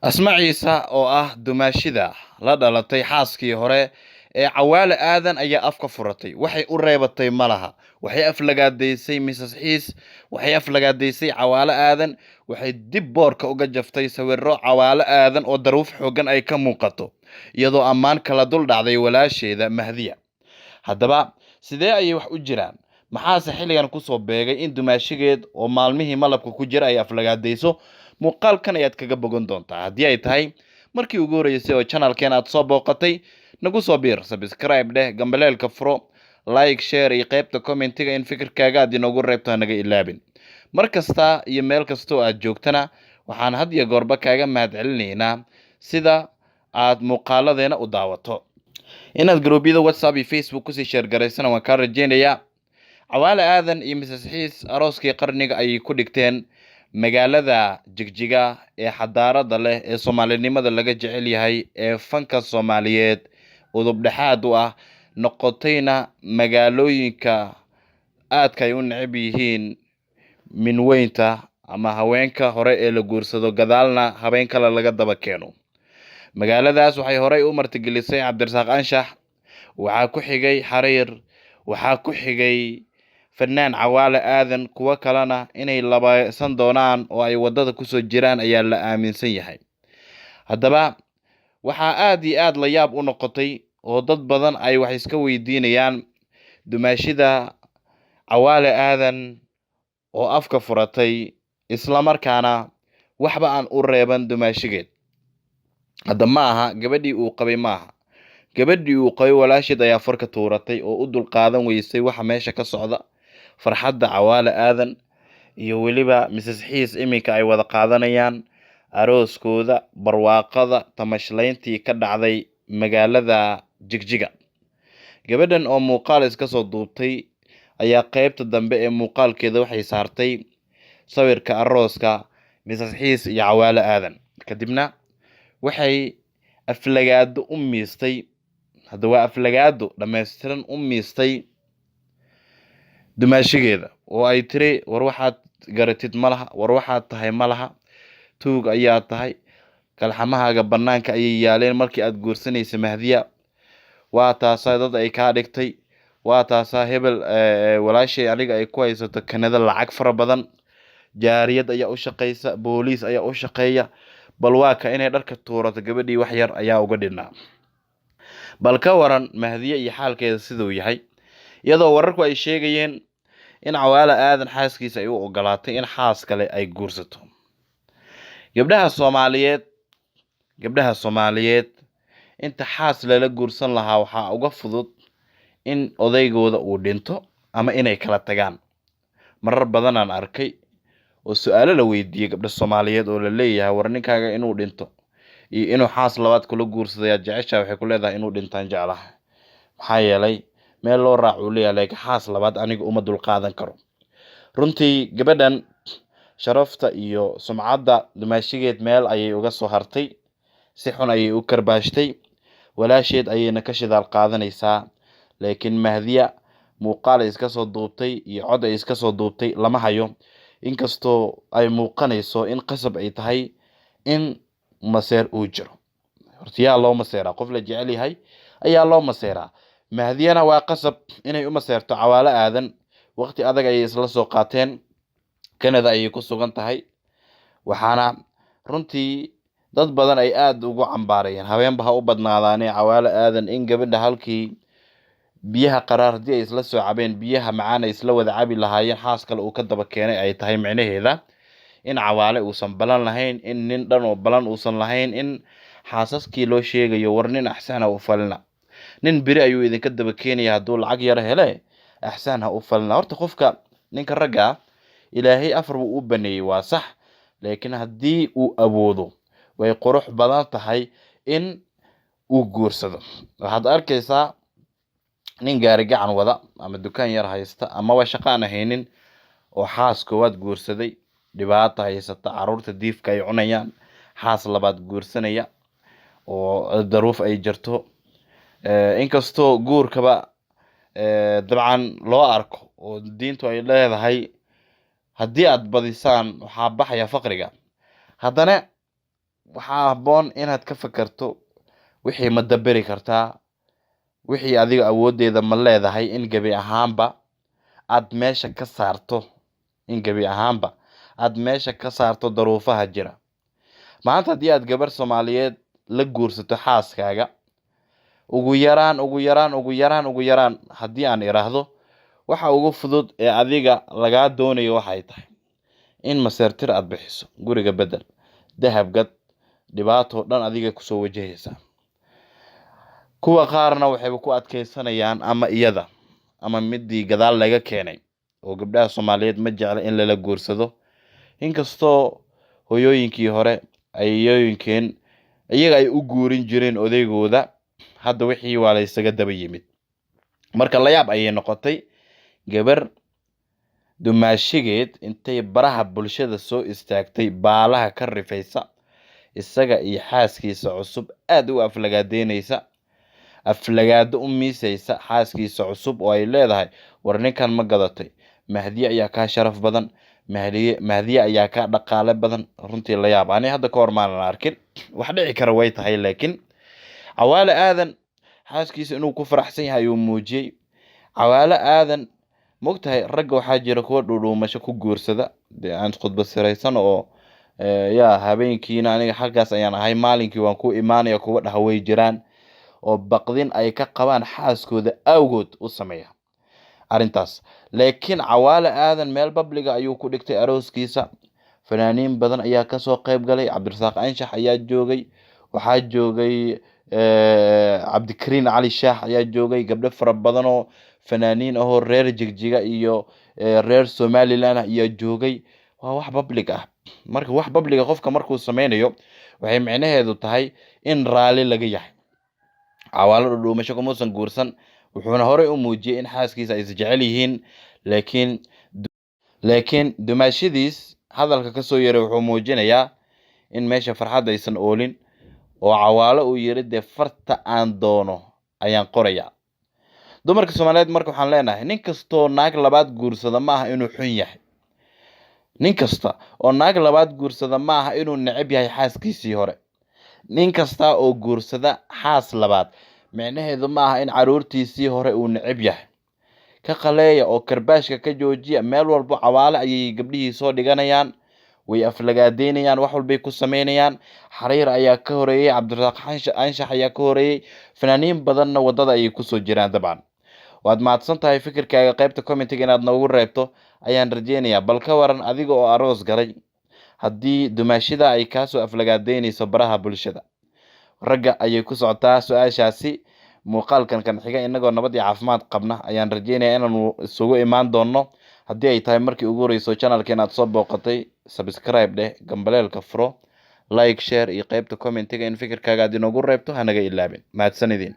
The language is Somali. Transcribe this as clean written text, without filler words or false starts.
Asma Ciise oo ah dumaashida la dhalatay xaaskii hore ee Cawaale Aadan ayaa afka furatay. Waxay u reebatay malaha. Waxay aflagaadaysay Mrs. Xiis, waxay aflagaadaysay Cawaale Aadan, waxay dib boorka uga jaftay sawirro Cawaale Aadan oo daruuf xoogan ay ka muuqato, iyadoo ammaan kala dul dhacday walaasheeda Mahdiya. Haddaba, sidee ayay wax u jiraan? Maxaase xilligan ku soo beegay in dumaashigeed oo maalmihii malabka ku jira ay aflagaadayso? Muuqaalkan ayaad kaga bogan doontaa. Haddii ay tahay markii ugu horreysay oo channelkeen aad soo booqatay, nagu soo biir, subscribe dheh, gambaleelka furo, like, share iyo qaybta commentiga in fikirkaaga aad inoogu reebto hanaga ilaabin. Mar kasta iyo meel kasta oo aad joogtana, waxaan had iyo goorba kaaga mahadcelinaynaa sida aad muuqaaladeena u daawato. Inaad garoobiyada WhatsApp iyo Facebook kusii share garaysana waan kaa rajaynayaa. Cawaale Aadan iyo Mrs. Xiis arooskii qarniga ayay ku dhigteen magaalada Jigjiga ee xadaarada leh ee Soomaalinimada laga jecel yahay ee fanka Soomaaliyeed udub dhexaad u ah, noqotayna magaalooyinka aadka ay u neceb yihiin minweynta ama haweenka hore ee la guursado gadaalna habeen kale laga daba keeno. Magaaladaas waxay horey u martigelisay Cabdirasaaq Anshax, waxaa ku xigay Xariir, waxaa ku xigay fanaan Cawaale Aadan, kuwa kalena inay labaysan doonaan oo ay wadada kusoo jiraan ayaa la aaminsan yahay. Haddaba, waxaa aad iyo aad la yaab u noqotay oo dad badan ay wax iska weydiinayaan dumaashida Cawaale Aadan oo afka furatay isla markaana waxba aan u reeban dumaashigeed. Hadda ma aha gabadhii uu qabay maaha. Gabadhii uu qabay walaasheed ayaa farka tuuratay oo u dulqaadan weysay waxa meesha ka socda. Farxadda Cawaale Aadan iyo weliba Mrs. Xiis iminka ay wada qaadanayaan arooskooda, barwaaqada tamashlayntii ka dhacday magaalada Jigjiga. Gabadhan oo muuqaal iska soo duubtay ayaa qaybta dambe ee muuqaalkeeda waxay saartay sawirka arooska Mrs. Xiis iyo Cawaale Aadan. Kadibna waxay aflagaado u miistay, hadda waa aflagaado dhammaystiran u miistay dumaashigeeda oo ay tiri war waxaad garatid malaha, war waxaad tahay malaha, tuug ayaa tahay, kalxamahaaga bannaanka ayay yaaleen markii aad guursanaysa Mahdiya, waa taasaa dad ay kaa dhigtay, waa taasaa hebel walaashay aniga ay ku haysato Kanada lacag fara badan, jaariyad ayaa u shaqaysa, booliis ayaa u shaqeeya, bal waa ka inay dharka tuurato gabadhii wax yar ayaa uga dhinaa. Bal ka waran Mahdiya iyo xaalkeeda siduu yahay, iyadoo wararku ay sheegayeen in Cawaale Aadan xaaskiisa ay u ogolaatay in xaas kale ay guursato. Gabdhaha Soomaaliyeed inta xaas lala guursan lahaa waxaa uga fudud in odaygooda uu dhinto ama inay kala tagaan. Marar badan aan arkay oo su'aalo la weydiiyey gabdha Soomaaliyeed oo la leeyahay war ninkaaga inuu dhinto iyo inuu xaas labaad kula guursado ayaa jeceshahay, waxay ku leedahay inuu dhintaan jeclahay. Maxaa yeelay meel loo raac uu leeyahay laakiin xaas labaad aniga uma dulqaadan karo. Runtii gabadhan sharafta iyo sumcadda dumaashigeed meel ayay uga soo hartay, si xun ayay u karbaashtay, walaasheed ayayna ka shidaal qaadanaysaa. Laakiin Mahdiya muuqaal ay iska soo duubtay iyo cod ay iska soo duubtay lama hayo, inkastoo ay muuqanayso in qasab ay tahay in maseer uu jiro. Horta yaa loo maseeraa, qof la jecel yahay ayaa loo maseeraa. Mahdiyana waa qasab inay u maseerto Cawaale Aadan. Waqti adag ayay isla soo qaateen, Kanada ayay ku sugan tahay, waxaana runtii dad badan ay aad ugu cambaarayeen, habeenba ha u badnaadaanee Cawaale Aadan in gabadha halkii biyaha qaraar haddii ay isla soo cabeen biyaha macaan ay isla wada cabi lahaayeen xaas kale uu ka daba keenay ay tahay micnaheeda in Cawaale uusan balan lahayn, in nin dhan oo balan uusan lahayn, in xaasaskii loo sheegayo war nin axsaan ha u falina, nin biri ayuu idinka daba keenaya hadduu lacag yar hele, axsaan ha u falina. Horta qofka ninka ragga ah ilaahay afar buu u baneeyey, waa sax, laakiin haddii uu awoodo way qurux badan tahay in uu guursado. Waxaad arkaysaa nin gaari gacan wada ama dukaan yar haysta amaba shaqo aan haynin oo xaas koowaad guursaday, dhibaato haysata, caruurta diifka ay cunayaan, xaas labaad guursanaya oo daruuf ay jirto. Inkastoo guurkaba dabcan loo arko oo diintu ay leedahay haddii aad badisaan waxaa baxaya faqriga, haddana waxaa habboon inaad ka fakarto wixii ma daberi kartaa, wixii adiga awoodeeda ma leedahay in gebi ahaanba aad meesha ka saarto, in gebi ahaanba aad meesha ka saarto daruufaha jira. maanta haddii aad gabar Soomaaliyeed la guursato xaaskaaga, ugu yaraan haddii aan iraahdo waxa ugu fudud ee adiga lagaa doonayo waxay tahay in maseertir aad bixiso, guriga bedel, dahab gad, dhibaato dhan adiga kusoo wajahaysa. kuwa qaarna waxayba ku adkeysanayaan ama iyada ama midii gadaal laga keenay, oo gabdhaha Soomaaliyeed ma jecla in lala guursado, inkastoo hooyooyinkii hore ayeeyooyinkeen iyaga ay u guurin jireen odaygooda. hadda wixii waa la isaga daba yimid. marka la yaab ayay noqotay gabar dumaashigeed intay baraha bulshada soo istaagtay baalaha ka rifaysa, isaga iyo xaaskiisa cusub aad u aflagaadeynaysa, aflagaado u miisaysa xaaskiisa cusub oo ay leedahay war ninkan ma gadatay, mahdiye ayaa kaa sharaf badan, mahdiye ayaa kaa dhaqaale badan. runtii la yaab, ani hadda ka hor maanan arkin, wax dhici kara way tahay, laakiin cawaale aadan xaaskiisa inuu ku faraxsan yahay ayuu muujiyey. cawaale aadan mogtahay ragga waxaa jira kuwa dhuudhuumasho ku guursada, dee aan khudbad siraysan oo yaa habeenkiina aniga xaggaas ayaan ahay, maalinkii waan ku imaanaya, kuwa dhaha way jiraan oo baqdin ay ka qabaan xaaskooda awgood u sameeya arrintaas. laakiin cawaale aadan meel babliga ayuu ku dhigtay arooskiisa, fanaaniin badan ayaa kasoo qayb galay, cabdirasaaq anshax ayaa joogay, waxaa joogay cabdikariin cali shaax ayaa joogay, gabdho fara badan oo fanaaniin ahoo reer jigjiga iyo reer somaliland ayaa joogay. waa wax public ah. marka wax publica qofka markuu sameynayo waxay micnaheedu tahay in raali laga yahay. cawaalo dhudhuumasho kumuusan guursan, wuxuuna horey u muujiyey in xaaskiisa ay isjecel yihiin, laakiin dumaashadiis hadalka kasoo yaray wuxuu muujinayaa in meesha farxad aysan oolin, oo cawaalo uu yiri dee farta aan doono ayaan qorayaa. dumarka Soomaaliyeed marka waxaan leenahay, nin kastoo naag labaad guursada ma aha inuu xun yahay, nin kasta oo naag labaad guursada ma aha inuu neceb yahay xaaskiisii hore. nin kasta oo guursada xaas labaad micnaheedu ma aha in caruurtiisii hore uu neceb yahay. ka qaleeya oo karbaashka ka joojiya. meel walbo cawaale ayay gabdhihii soo dhiganayaan, way aflagaadeynayaan, wax walbay ku sameynayaan. xariir ayaa ka horeeyey, cabdirasaaq anshax ayaa ka horeeyey, fanaaniin badanna wadada ayay kusoo jiraan. dabcan waad mahadsan tahay, fikirkaaga qaybta commentiga inaad noogu reebto ayaan rajeynayaa. bal ka waran adiga oo aroos galay, haddii dumaashida ay kaasoo aflagaadeynayso baraha bulshada, ragga ayay ku socotaa su-aashaasi. muuqaalkan kan xiga inagoo nabad iyo caafimaad qabna ayaan rajeynayaa inaanu isugu imaan doono. haddii ay tahay markii ugu horeyso channelka inaad soo booqatay, subscribe dheh, gambaleelka furo, like, share iyo qaybta commentiga in fikirkaaga aad inoogu reebto hanaga ilaabin. mahadsanidin.